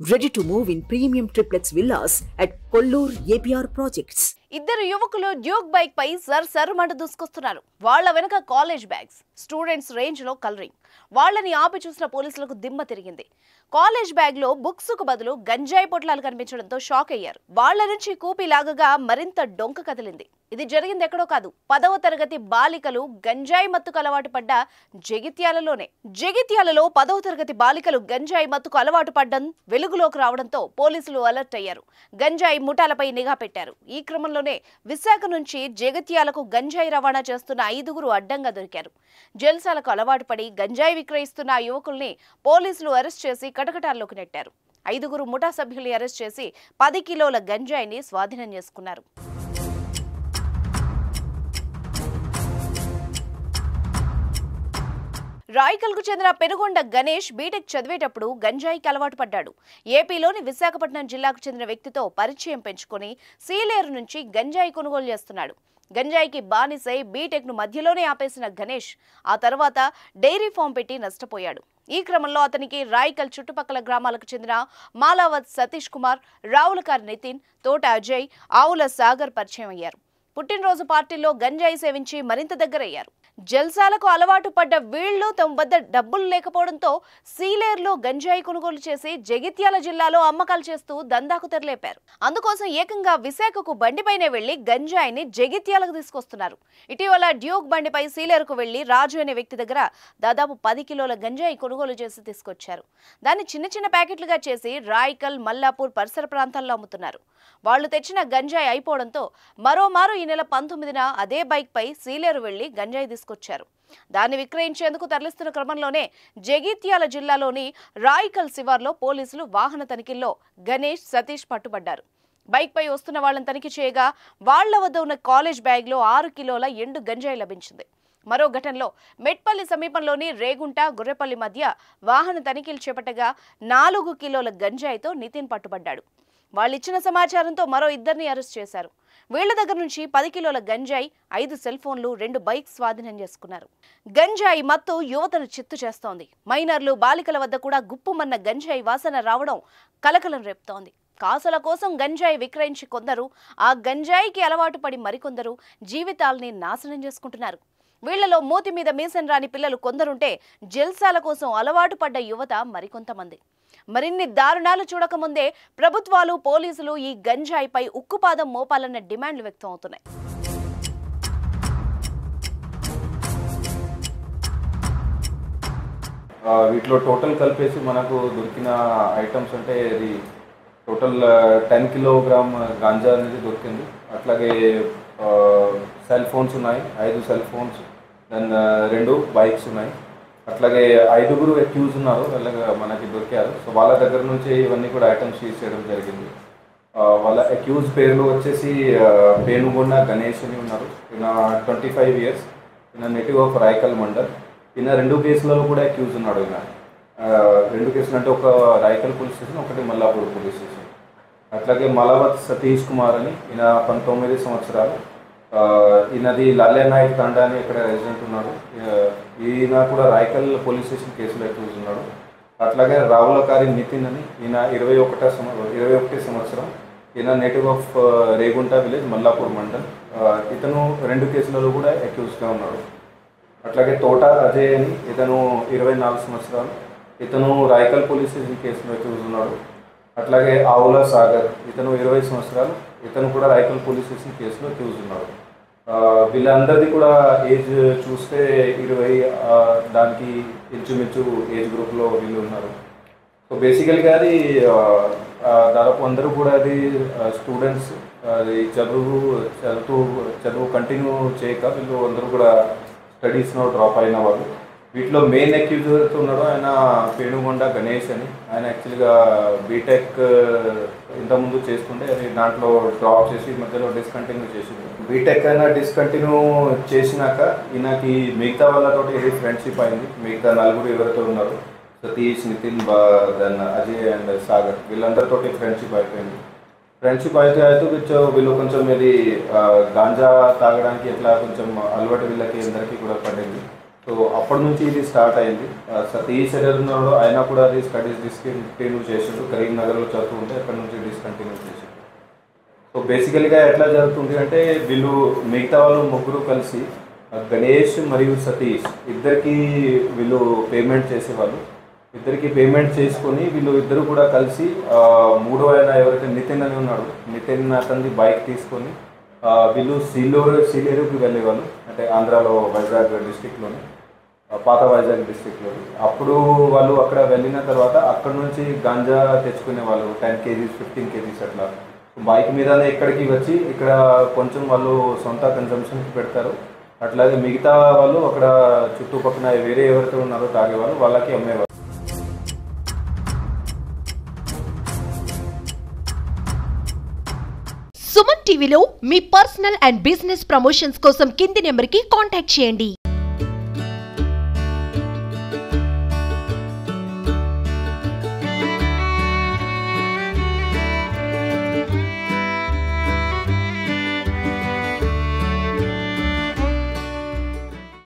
Ready to move in premium triplex villas at Kollur APR Projects. ఇద్దరు యువకులు Duke bike పై సర్మంట దూసుకొస్తున్నారు. వాళ్ళ వెనక college bags, students range లో colouring. వాళ్ళని ఆపి చూసిన పోలీసులకు దిమ్మ తిరిగింది. కాలేజ్ బ్యాగ్ లో బుక్స్ కు బదులు గంజాయి పొట్లాలు కనిపించడంతో షాక్ అయ్యారు. వాళ్ళ నుంచి కూపి లాగగా మరింత డొంక కదిలింది. ఇది జరిగింది ఎక్కడో కాదు, 10వ తరగతి బాలికలు గంజాయి మత్తుకు అలవాటు పడ్డ జగిత్యాలలోనే. జగిత్యాలలో 10వ తరగతి బాలికలు గంజాయి మత్తుకు అలవాటు పడ్డం వెలుగులోకి రావడంతో పోలీసులు అలర్ట్ అయ్యారు. గంజాయి ముఠాలపై నిఘా పెట్టారు. ఈ క్రమంలోనే విశాఖ నుంచి జగిత్యాలకు గంజాయి రవాణా చేస్తున్న 5గురు అడ్డంగా దొరికారు. జల్సాలకు అలవాటు పడి గంజాయి విక్రయిస్తున్న ఆ యువకుల్ని పోలీసులు అరెస్ట్ చేసి కటకటాల్లోకి నెట్టారు. 5గురు ముఠా సభ్యుల్ని అరెస్ట్ చేసి 10 కిలోల గంజాయిని స్వాధీనం చేసుకున్నారు. రాయకల్కు చెందిన పెనుగొండ గణేష్ బీటెక్ చదివేటప్పుడు గంజాయికి అలవాటు పడ్డాడు. ఏపీలోని విశాఖపట్నం జిల్లాకు చెందిన వ్యక్తితో పరిచయం పెంచుకొని సీలేరు నుంచి గంజాయి కొనుగోలు చేస్తున్నాడు. గంజాయికి బానిసై బీటెక్ ను మధ్యలోనే ఆపేసిన గణేష్ ఆ తర్వాత డైరీ ఫామ్ పెట్టి నష్టపోయాడు. ఈ క్రమంలో అతనికి రాయకల్ చుట్టుపక్కల గ్రామాలకు చెందిన మాలావత్ సతీష్ కుమార్, రావులకార్ నితిన్, తోట అజయ్, ఆవుల సాగర్ పరిచయం అయ్యారు. పుట్టినరోజు పార్టీల్లో గంజాయి సేవించి మరింత దగ్గరయ్యారు. జల్సాలకు అలవాటు పడ్డ వీళ్లు తమ వద్ద డబ్బులు లేకపోవడంతో సీలేరులో గంజాయి కొనుగోలు చేసి జగిత్యాల జిల్లాలో అమ్మకాలు చేస్తూ దందాకు తెరలేపారు. అందుకోసం ఏకంగా విశాఖకు బండిపైనే వెళ్లి గంజాయిని జగిత్యాలకు తీసుకొస్తున్నారు. ఇటీవల డ్యూక్ బండిపై సీలేరుకు వెళ్లి రాజు అనే వ్యక్తి దగ్గర దాదాపు 10 కిలోల గంజాయి కొనుగోలు చేసి తీసుకొచ్చారు. దాన్ని చిన్న చిన్న ప్యాకెట్లుగా చేసి రాయకల్, మల్లాపూర్ పరిసర ప్రాంతాల్లో అమ్ముతున్నారు. వాళ్లు తెచ్చిన గంజాయి అయిపోవడంతో మరోమారు ఈ నెల 19న అదే బైక్ పై సీలేరు వెళ్లి గంజాయి తీసుకొచ్చారు. దాన్ని విక్రయించేందుకు తరలిస్తున్న క్రమంలోనే జగిత్యాల జిల్లాలోని రాయకల్ శివార్లో పోలీసులు వాహన తనిఖీల్లో గణేష్, సతీష్ పట్టుబడ్డారు. బైక్ పై వస్తున్న వాళ్ళని తనిఖీ చేయగా వాళ్ల వద్ద ఉన్న కాలేజ్ బ్యాగ్ లో 6 కిలోల ఎండు గంజాయి లభించింది. మరో ఘటనలో మెట్పల్లి సమీపంలోని రేగుంట, గొర్రెపల్లి మధ్య వాహన తనిఖీలు చేపట్టగా 4 కిలోల గంజాయితో నితిన్ పట్టుబడ్డాడు. వాళ్ళిచ్చిన సమాచారంతో మరో 2ని అరెస్ట్ చేశారు. వీళ్ల దగ్గర నుంచి 10 కిలోల గంజాయి, 5 సెల్ ఫోన్లు, 2 బైక్స్ స్వాధీనం చేసుకున్నారు. గంజాయి మత్తు యువతను చిత్తు చేస్తోంది. మైనర్లు, బాలికల వద్ద కూడా గుప్పుమన్న గంజాయి వాసన రావడం కలకలం రేపుతోంది. కాసుల కోసం గంజాయి విక్రయించి కొందరు, ఆ గంజాయికి అలవాటు పడి మరికొందరు జీవితాల్ని నాశనం చేసుకుంటున్నారు. వీళ్లలో మూతి మీద మీసం రాని పిల్లలు కొందరుంటే జల్సాల కోసం అలవాటు పడ్డ యువత మరికొంతమంది. మరిన్ని దారుణాలు చూడకముందే ప్రభుత్వాలు, పోలీసులు ఈ గంజాయిపై ఉక్కుపాదం మోపాలన్న డిమాండ్లు వ్యక్తం అవుతున్నాయి. వీటిలో టోటల్ కలిపేసి మనకు దొరికిన ఐటమ్స్ అంటే ఇది టోటల్ 10 కిలోగ్రామ్ గాంజా అనేది దొరికింది. అట్లాగే సెల్ ఫోన్స్ ఉన్నాయి, 5 సెల్ ఫోన్స్, దెన్ 2 బైక్స్ ఉన్నాయి. అట్లాగే 5గురు అక్యూజ్ ఉన్నారు, మనకి దొరికారు. సో వాళ్ళ దగ్గర నుంచి ఇవన్నీ కూడా ఐటమ్స్ సీజ్ చేయడం జరిగింది. వాళ్ళ అక్యూజ్ పేర్లు వచ్చేసి పెనుగొండ గణేష్ అని ఉన్నారు. ఈయన 25 ఇయర్స్, ఈయన నేటివ్ ఆఫ్ రాయకల్ మండల్. ఈయన 2 కేసులలో కూడా అక్యూజ్ ఉన్నాడు. ఈయన 2 కేసులు అంటే ఒక రాయకల్ పోలీస్ స్టేషన్, ఒకటి మల్లాపూర్ పోలీస్ స్టేషన్. అట్లాగే మాలావత్ సతీష్ కుమార్ అని, ఈయన 19 సంవత్సరాలు. ఈయనది లాల్యానాయక్ తండా అని ఇక్కడ రెసిడెంట్ ఉన్నాడు. ఈయన కూడా రాయకల్ పోలీస్ స్టేషన్ కేసులో అక్యూజ్ ఉన్నాడు. అట్లాగే రావులకారి నితిన్ అని, ఈయన 21 సంవత్సరం. ఈయన native of Regunta village, Mallapur mandal. ఇతను 2 కేసులలో కూడా అక్యూజ్గా ఉన్నాడు. అట్లాగే తోట అజయ్ అని, ఇతను 24 సంవత్సరాలు. ఇతను రాయకల్ పోలీస్ స్టేషన్ కేసులో అక్యూజ్ ఉన్నాడు. అట్లాగే ఆవుల సాగర్, ఇతను 20 సంవత్సరాలు. ఇతను కూడా రాయకల్ పోలీస్ స్టేషన్ కేసులో అక్యూజ్ ఉన్నాడు. వీళ్ళందరిది కూడా ఏజ్ చూస్తే 20 దానికి ఇంచుమించు ఏజ్ గ్రూప్లో వీళ్ళు ఉన్నారు. సో బేసికల్గా అది దాదాపు అందరూ కూడా అది స్టూడెంట్స్, అది చదువు కంటిన్యూ చేయక వీళ్ళు అందరూ కూడా స్టడీస్లో డ్రాప్ అయిన వాళ్ళు. వీటిలో మెయిన్ అక్యూజ్ ఎవరైతే ఉన్నాడో ఆయన పెనుగొండ గణేష్ అని. ఆయన యాక్చువల్గా బీటెక్ ఇంతకుముందు చేస్తుంటే అది దాంట్లో డ్రాప్ చేసి మధ్యలో డిస్కంటిన్యూ చేసింది. బీటెక్ అయినా డిస్కంటిన్యూ చేసినాక ఈయనకి మిగతా వాళ్ళతో ఇది ఫ్రెండ్షిప్ అయింది. మిగతా 4 ఎవరైతే ఉన్నారు, సతీష్, నితిన్, దెన్ అజయ్ అండ్ సాగర్, వీళ్ళందరితో ఫ్రెండ్షిప్ అయిపోయింది. ఫ్రెండ్షిప్ అయితే వీళ్ళు కొంచెం ఇది గాంజా తాగడానికి ఎట్లా కొంచెం అలవాటు వీళ్ళకి అందరికీ కూడా పడింది. సో అప్పటి నుంచి ఇది స్టార్ట్ అయింది. సతీష్ ఉన్నాడు, ఆయన కూడా అది స్టడీస్ డిస్కంటిన్యూ చేసాడు. కరీంనగర్లో చదువుతుంటే అక్కడ నుంచి డిస్కంటిన్యూ చేసాడు. సో బేసికల్గా ఎట్లా జరుగుతుంది అంటే వీళ్ళు మిగతా వాళ్ళు ముగ్గురు కలిసి గణేష్ మరియు సతీష్ ఇద్దరికి వీళ్ళు పేమెంట్ చేసేవాళ్ళు. ఇద్దరికి పేమెంట్ చేసుకొని వీళ్ళు ఇద్దరు కూడా కలిసి మూడో ఆయన ఎవరైతే నితిన్ అని ఉన్నాడు, నితిన్ అతన్ని బైక్ తీసుకొని వీళ్ళు సీలేరుకి వెళ్ళేవాళ్ళు. అంటే ఆంధ్రాలో వైజాగ్ డిస్టిక్లోని, పాత వైజాగ్ డిస్టిక్లోని. అప్పుడు వాళ్ళు అక్కడ వెళ్ళిన తర్వాత అక్కడ నుంచి గాంజా తెచ్చుకునే వాళ్ళు 10 kgs 15 kgs అట్లా బైక్ మీదనే ఇక్కడికి వచ్చి ఇక్కడ కొంచెం వాళ్ళు సొంత కన్జంప్షన్కి పెడతారు. అట్లాగే మిగతా వాళ్ళు అక్కడ చుట్టుపక్కల వేరే ఎవరైతే ఉన్నారో తాగేవాళ్ళు వాళ్ళకి అమ్మేవాళ్ళు. సుమన్ టీవీలో మీ పర్సనల్ అండ్ బిజినెస్ ప్రమోషన్స్ కోసం కింది నెంబర్కి కాంటాక్ట్ చేయండి.